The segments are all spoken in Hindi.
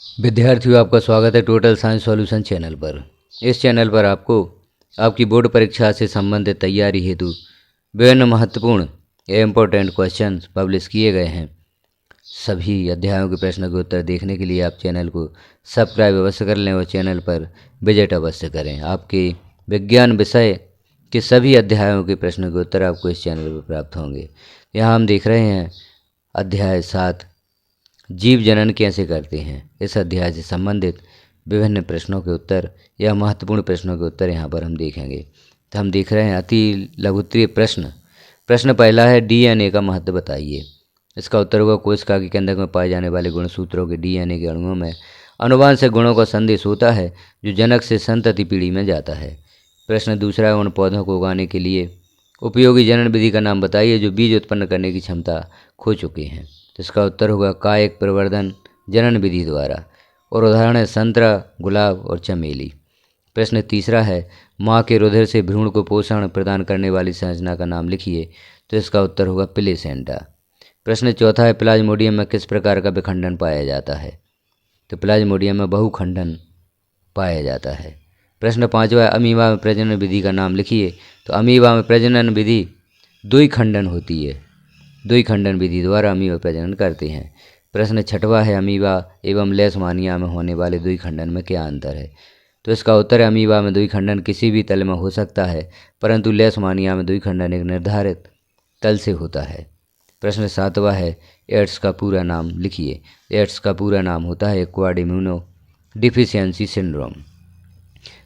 विद्यार्थियों, आपका स्वागत है टोटल साइंस सॉल्यूशन चैनल पर। इस चैनल पर आपको आपकी बोर्ड परीक्षा से संबंधित तैयारी हेतु विभिन्न महत्वपूर्ण एवं इम्पोर्टेंट क्वेश्चंस पब्लिश किए गए हैं। सभी अध्यायों के प्रश्नों के उत्तर देखने के लिए आप चैनल को सब्सक्राइब अवश्य कर लें और चैनल पर विजिट अवश्य करें। आपके विज्ञान विषय के सभी अध्यायों के प्रश्नों के उत्तर आपको इस चैनल पर प्राप्त होंगे। यहाँ हम देख रहे हैं अध्याय 7, जीव जनन कैसे करते हैं। इस अध्याय से संबंधित विभिन्न प्रश्नों के उत्तर या महत्वपूर्ण प्रश्नों के उत्तर यहाँ पर हम देखेंगे। तो हम देख रहे हैं अति लघुत्तरीय प्रश्न पहला है, डीएनए का महत्व बताइए। इसका उत्तर होगा, कोशिका के केंद्र में पाए जाने वाले गुणसूत्रों के डीएनए के अणुओं में अनुवांशिक गुणों का संदेश होता है जो जनक से संतति पीढ़ी में जाता है। प्रश्न दूसरा है, उन पौधों को उगाने के लिए उपयोगी जनन विधि का नाम बताइए जो बीज उत्पन्न करने की क्षमता खो चुके हैं। तो इसका उत्तर होगा कायिक प्रवर्धन जनन विधि द्वारा, और उदाहरण है संतरा, गुलाब और चमेली। प्रश्न तीसरा है, माँ के रुधिर से भ्रूण को पोषण प्रदान करने वाली संरचना का नाम लिखिए। तो इसका उत्तर होगा प्लेसेंटा। प्रश्न चौथा है, प्लाज्मोडियम में किस प्रकार का विखंडन पाया जाता है। तो प्लाज्मोडियम में बहुखंडन पाया जाता है। प्रश्न पाँचवा है, अमीबा में प्रजनन विधि का नाम लिखिए। तो अमीबा में प्रजनन विधि द्विखंडन होती है, द्विखंडन विधि द्वारा अमीबा प्रजनन करते हैं। प्रश्न छठवा है, अमीबा एवं लेशमानिया में होने वाले द्विखंडन में क्या अंतर है। तो इसका उत्तर है, अमीबा में द्विखंडन किसी भी तल में हो सकता है, परंतु लेशमानिया में द्विखंडन एक निर्धारित तल से होता है। प्रश्न सातवा है, एड्स का पूरा नाम लिखिए। एड्स का पूरा नाम होता है एक्वायर्ड इम्यूनो डिफिशियंसी सिंड्रोम।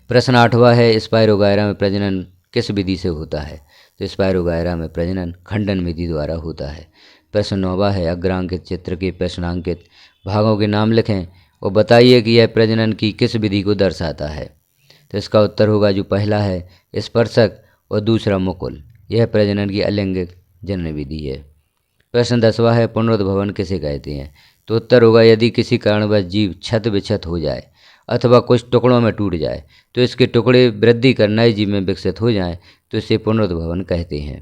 प्रश्न आठवां है, स्पाइरोगायरा में प्रजनन किस विधि से होता है। तो स्पाइरोगायरा में प्रजनन खंडन विधि द्वारा होता है। प्रश्न नौवां है, अग्रांकित चित्र के प्रश्नांकित भागों के नाम लिखें और बताइए कि यह प्रजनन की किस विधि को दर्शाता है। तो इसका उत्तर होगा जो पहला है स्पर्शक और दूसरा मुकुल, यह प्रजनन की अलैंगिक जनन विधि है। प्रश्न 10वां है, पुनरुद्भवन किसे कहते हैं। तो उत्तर होगा, यदि किसी कारणवश जीव क्षत विक्षत हो जाए अथवा कुछ टुकड़ों में टूट जाए तो इसके टुकड़े वृद्धि कर नए जीव में विकसित हो जाएं तो इसे पुनरुद्भवन कहते हैं।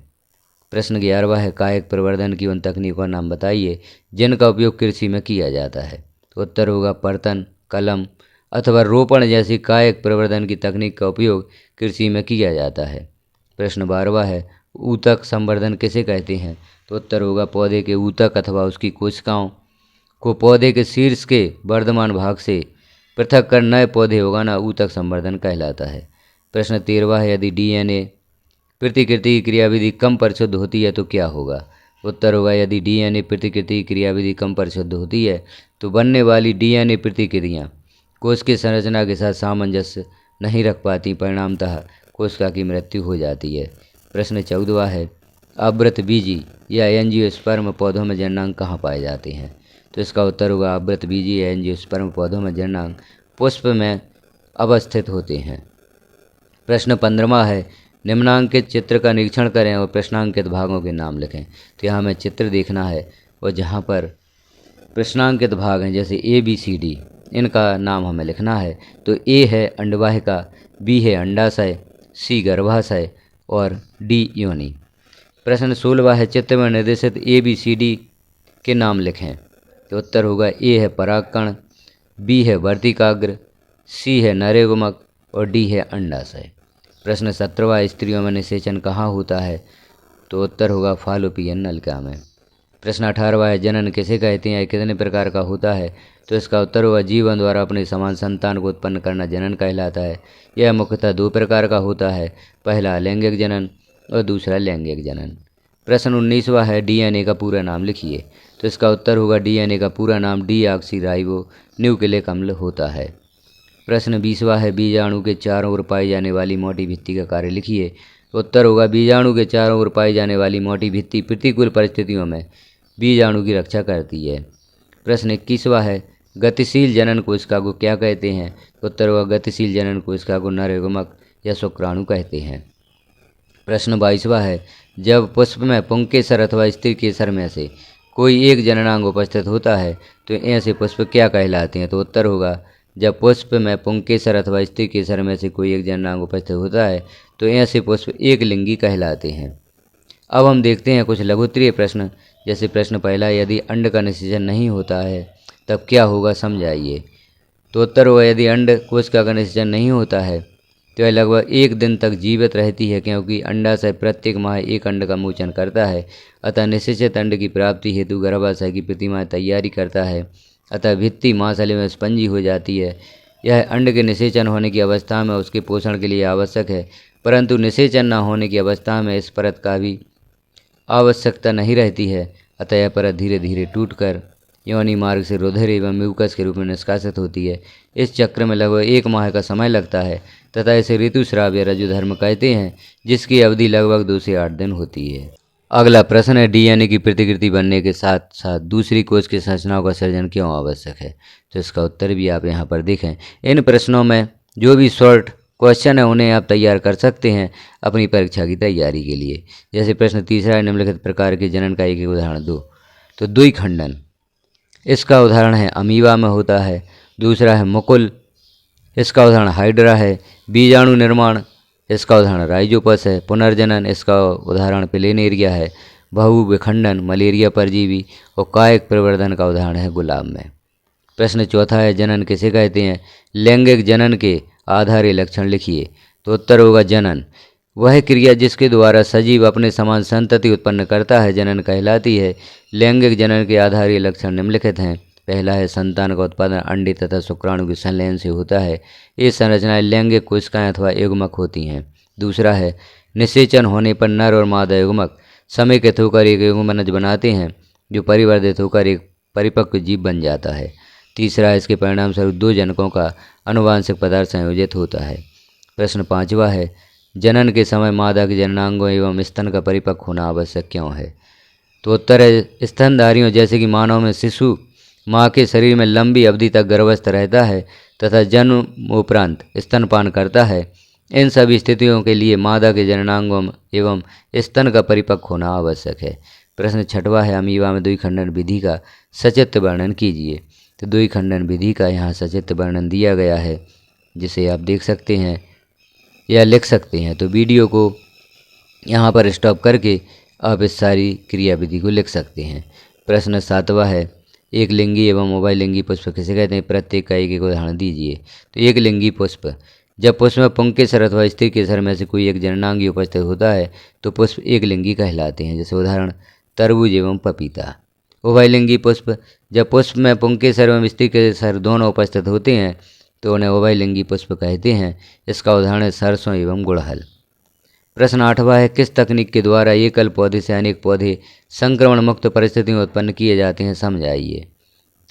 प्रश्न 11वां है, कायिक प्रवर्धन की उन तकनीकों का नाम बताइए जिनका उपयोग कृषि में किया जाता है। तो उत्तर होगा पर्तन, कलम अथवा रोपण जैसी कायिक प्रवर्धन की तकनीक का उपयोग कृषि में किया जाता है। प्रश्न 12वां है, ऊतक संवर्धन किसे कहते हैं। तो उत्तर होगा, पौधे के ऊतक अथवा उसकी कोशिकाओं को पौधे के शीर्ष के वर्धमान भाग से पृथक कर नए पौधे उगाना ऊतक संवर्धन कहलाता है। प्रश्न 13वां है, यदि डीएनए प्रतिकृति की क्रियाविधि कम परिशुद्ध होती है तो क्या होगा। उत्तर होगा, यदि डीएनए प्रतिकृति की क्रियाविधि कम परिशुद्ध होती है तो बनने वाली डीएनए प्रतिक्रियाँ कोश की संरचना के साथ सामंजस्य नहीं रख पाती, परिणामतः कोशिका की मृत्यु हो जाती है। प्रश्न 14वां है, आवृतबीजी या एंजियोस्पर्म पौधों में जननांग कहाँ पाए जाते हैं। तो इसका उत्तर होगा, आवृतबीजी या एंजियोस्पर्म पौधों में जननांग पुष्प में अवस्थित होते हैं। प्रश्न 15वां है, निम्नांकित चित्र का निरीक्षण करें और प्रश्नांकित भागों के नाम लिखें। तो यहाँ हमें चित्र देखना है और जहाँ पर प्रश्नांकित भाग हैं जैसे ABCD, इनका नाम हमें लिखना है। तो A है अंडवाहिका, B है अंडाशय, C गर्भाशय और D योनि। प्रश्न 16वां है, चित्र में निर्देशित ABCD के नाम लिखें। तो उत्तर होगा, A है परागकण, B है वर्तिकाग्र, C है नरेगुमक और D है अंडाशय। प्रश्न 17वां, स्त्रियों में निषेचन कहाँ होता है। तो उत्तर होगा फालोपियन नलिका में। प्रश्न 18वां है, जनन किसे कहते हैं, कितने प्रकार का होता है। तो इसका उत्तर होगा, जीवन द्वारा अपने समान संतान को उत्पन्न करना जनन कहलाता है। यह मुख्यतः 2 प्रकार का होता है, पहला लैंगिक जनन और दूसरा लैंगिक जनन। प्रश्न 19वां है, डीएनए का पूरा नाम लिखिए। तो इसका उत्तर होगा, डीएनए का पूरा नाम डीऑक्सीराइबो न्यूक्लिक अम्ल होता है। प्रश्न 20वां है, बीजाणु के चारों ओर पाई जाने वाली मोटी भित्ति का कार्य लिखिए। तो उत्तर होगा, बीजाणु के चारों ओर पाई जाने वाली मोटी भित्ति प्रतिकूल परिस्थितियों में बीजाणु की रक्षा करती है। प्रश्न 21वां है, गतिशील जनन कोशिका को क्या कहते हैं। तो उत्तर होगा, गतिशील जनन कोशिका को नरयुग्मक या शुक्राणु कहते हैं। प्रश्न 22वां है, जब पुष्प में पुंकेसर अथवा स्त्री केसर में से कोई एक जननांग उपस्थित होता है तो ऐसे पुष्प क्या कहलाते हैं। तो उत्तर होगा, जब पुष्प में पुंकेसर अथवा स्त्री केसर में से कोई एक जननांग उपस्थित होता है तो ऐसे पुष्प एक लिंगी कहलाते हैं। अब हम देखते हैं कुछ लघुत्तरीय प्रश्न। जैसे प्रश्न पहला, यदि अंड का निषेचन नहीं होता है तब क्या होगा, समझाइए। तो उत्तर होगा यदि अंड कोशिका का निषेचन नहीं होता है तो यह लगभग 1 दिन तक जीवित रहती है, क्योंकि अंडाशय प्रत्येक माह एक अंड का मोचन करता है। अतः निषेचित अंड की प्राप्ति हेतु गर्भाशय की प्रतिमाएं तैयारी करता है। अतः भित्ति महाशैली में स्पंजी हो जाती है। यह अंड के निषेचन होने की अवस्था में उसके पोषण के लिए आवश्यक है, परंतु निषेचन न होने की अवस्था में इस परत का भी आवश्यकता नहीं रहती है। अतः यह परत धीरे धीरे टूटकर योनि मार्ग से रुधिर एवं म्यूकस के रूप में निष्कासित होती है। इस चक्र में लगभग 1 माह का समय लगता है तथा इसे ऋतुस्राव या रजुधर्म कहते हैं, जिसकी अवधि लगभग 2 से 8 दिन होती है। अगला प्रश्न है, डीएनए की प्रतिकृति बनने के साथ साथ दूसरी कोश की संरचनाओं का सर्जन क्यों आवश्यक है? तो इसका उत्तर भी आप यहाँ पर देखें। इन प्रश्नों में जो भी शॉर्ट क्वेश्चन है उन्हें आप तैयार कर सकते हैं अपनी परीक्षा की तैयारी के लिए। जैसे प्रश्न तीसरा है, निम्नलिखित प्रकार के जनन का एक उदाहरण दो। तो द्विखंडन, इसका उदाहरण है अमीबा में होता है। दूसरा है मुकुल, इसका उदाहरण हाइड्रा है। बीजाणु निर्माण, इसका उदाहरण राइजोपस है। पुनर्जनन, इसका उदाहरण प्लेनेरिया है। बहुविखंडन, मलेरिया परजीवी। और कायिक प्रवर्धन का उदाहरण है गुलाब में। प्रश्न चौथा है, जनन किसे कहते हैं? लैंगिक जनन के आधार लक्षण लिखिए। तो उत्तर होगा जनन वह क्रिया जिसके द्वारा सजीव अपने समान संतति उत्पन्न करता है, जनन कहलाती है। लैंगिक जनन के आधारीय लक्षण निम्नलिखित हैं। पहला है, संतान का उत्पादन अंडे तथा शुक्राणु के संलयन से होता है। ये संरचनाएं लैंगिक कोशिकाएं अथवा युग्मक होती हैं। दूसरा है, निषेचन होने पर नर और मादा युग्मक समेकित होकर एक युग्मनज बनाते हैं, जो परिवर्धित होकर एक परिपक्व जीव बन जाता है। तीसरा है, इसके परिणाम स्वरूप 2 जनकों का अनुवांशिक पदार्थ संयोजित होता है। प्रश्न पांचवा है, जनन के समय मादा के जननांगों एवं स्तन का परिपक्व होना आवश्यक क्यों है? तो उत्तर है, स्तनधारियों जैसे कि मानव में शिशु माँ के शरीर में लंबी अवधि तक गर्भस्थ रहता है तथा जन्म उपरांत स्तनपान करता है। इन सभी स्थितियों के लिए मादा के जननांगों एवं स्तन का परिपक्व होना आवश्यक है। प्रश्न छठवा है, अमीबा में द्विखंडन विधि का सचित्र वर्णन कीजिए। तो द्विखंडन विधि का यहाँ सचित्र वर्णन दिया गया है, जिसे आप देख सकते हैं या लिख सकते हैं। तो वीडियो को यहाँ पर स्टॉप करके आप इस सारी क्रिया विधि को लिख सकते हैं। प्रश्न सातवां है, एक लिंगी एवं उभय लिंगी पुष्प किसे कहते हैं? प्रत्येक का एक एक उदाहरण दीजिए। तो एक लिंगी पुष्प, जब पुष्प में पुंकेसर अथवा स्त्री केसर में से कोई एक जननांगी उपस्थित होता है तो पुष्प एक लिंगी कहलाते हैं। जैसे उदाहरण तरबूज एवं पपीता। उभयलिंगी पुष्प, जब पुष्प में पुंकेसर एवं स्त्री केसर दोनों उपस्थित होते हैं तो उन्हें उभयलिंगी पुष्प कहते हैं। इसका उदाहरण है सरसों एवं गुड़हल। प्रश्न आठवां है, किस तकनीक के द्वारा एकल पौधे से अनेक पौधे संक्रमण मुक्त परिस्थितियों में उत्पन्न किए जाते हैं, समझाइए।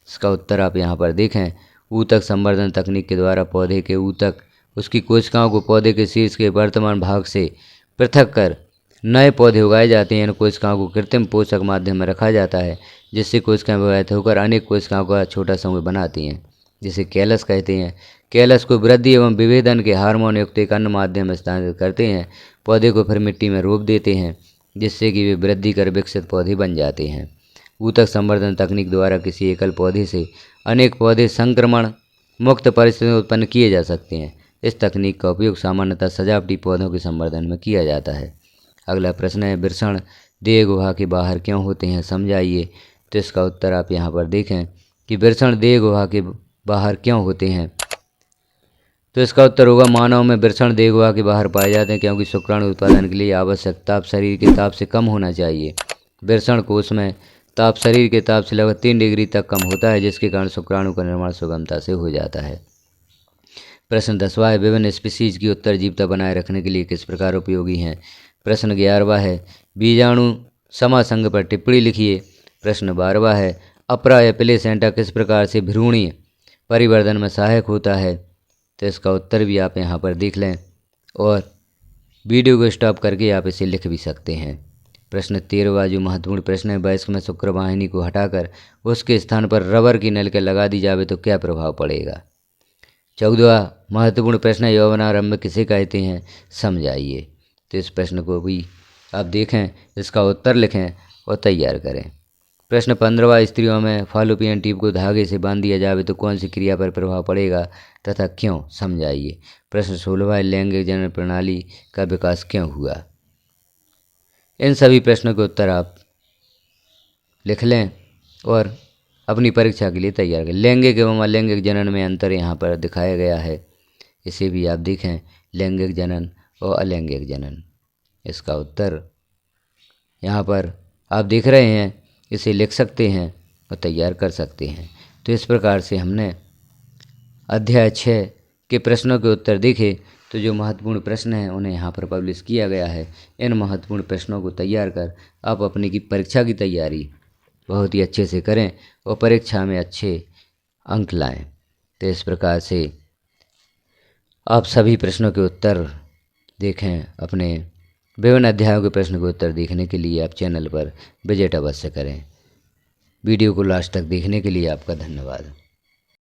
इसका उत्तर आप यहाँ पर देखें। ऊतक संवर्धन तकनीक के द्वारा पौधे के ऊतक उसकी कोशिकाओं को पौधे के शीर्ष के वर्तमान भाग से पृथक कर नए पौधे उगाए जाते हैं। इन कोशिकाओं को कृत्रिम पोषक माध्यम में रखा जाता है, जिससे कोशिकाएं विभाजित होकर अनेक कोशिकाओं का छोटा समूह बनाती हैं, जिसे कैलस कहते हैं। कैलस को वृद्धि एवं विभेदन के हार्मोन युक्त एक अन्य माध्यम में स्थानांतरित करते हैं। पौधे को फिर मिट्टी में रोप देते हैं, जिससे कि वे वृद्धि कर विकसित पौधे बन जाते हैं। ऊतक संवर्धन तकनीक द्वारा किसी एकल पौधे से अनेक पौधे संक्रमण मुक्त परिस्थितियों में उत्पन्न किए जा सकते हैं। इस तकनीक का उपयोग सामान्यतः सजावटी पौधों के संवर्धन में किया जाता है। अगला प्रश्न है, वृषण देह गुहा के बाहर क्यों होते हैं, समझाइए। तो इसका उत्तर आप यहाँ पर देखें कि वृषण देह गुहा के बाहर क्यों होते हैं। तो इसका उत्तर होगा, मानव में वृषण देह गुहा के बाहर पाए जाते हैं क्योंकि शुक्राणु उत्पादन के लिए आवश्यक ताप शरीर के ताप से कम होना चाहिए। वृषण कोष में ताप शरीर के ताप से लगभग 3 डिग्री तक कम होता है, जिसके कारण शुक्राणु का निर्माण सुगमता से हो जाता है। प्रश्न 10वां है, विभिन्न स्पीसीज की उत्तरजीविता बनाए रखने के लिए किस प्रकार उपयोगी हैं। प्रश्न 11वां है, बीजाणु समासंग पर टिप्पणी लिखिए। प्रश्न 12वां है, अपरा या प्लेसेंटा किस प्रकार से भ्रूणीय परिवर्धन में सहायक होता है। तो इसका उत्तर भी आप यहाँ पर देख लें और वीडियो को स्टॉप करके आप इसे लिख भी सकते हैं। प्रश्न 13वां जो महत्वपूर्ण प्रश्न है, वयस्क में शुक्रवाहिनी को हटाकर उसके स्थान पर रबर की नलिका लगा दी जाए तो क्या प्रभाव पड़ेगा। 14वां महत्वपूर्ण प्रश्न है, यौवनारंभ किसे कहते हैं, समझाइए। तो इस प्रश्न को भी आप देखें, इसका उत्तर लिखें और तैयार करें। प्रश्न 15वां, स्त्रियों में फॉलोपियन ट्यूब को धागे से बांध दिया जाए तो कौन सी क्रिया पर प्रभाव पड़ेगा तथा क्यों, समझाइए। प्रश्न 16वां, लैंगिक जनन प्रणाली का विकास क्यों हुआ। इन सभी प्रश्नों के उत्तर आप लिख लें और अपनी परीक्षा के लिए तैयार करें। लैंगिक एवं अलैंगिक जनन में अंतर यहाँ पर दिखाया गया है, इसे भी आप देखें, लैंगिक जनन और अलैंगिक जनन। इसका उत्तर यहाँ पर आप देख रहे हैं, इसे लिख सकते हैं और तैयार कर सकते हैं। तो इस प्रकार से हमने अध्याय 6 के प्रश्नों के उत्तर देखे। तो जो महत्वपूर्ण प्रश्न हैं उन्हें यहाँ पर पब्लिश किया गया है। इन महत्वपूर्ण प्रश्नों को तैयार कर आप अपनी की परीक्षा की तैयारी बहुत ही अच्छे से करें और परीक्षा में अच्छे अंक लाएं। तो इस प्रकार से आप सभी प्रश्नों के उत्तर देखें। अपने विभिन्न अध्यायों के प्रश्न के उत्तर देखने के लिए आप चैनल पर विजिट अवश्य करें। वीडियो को लास्ट तक देखने के लिए आपका धन्यवाद।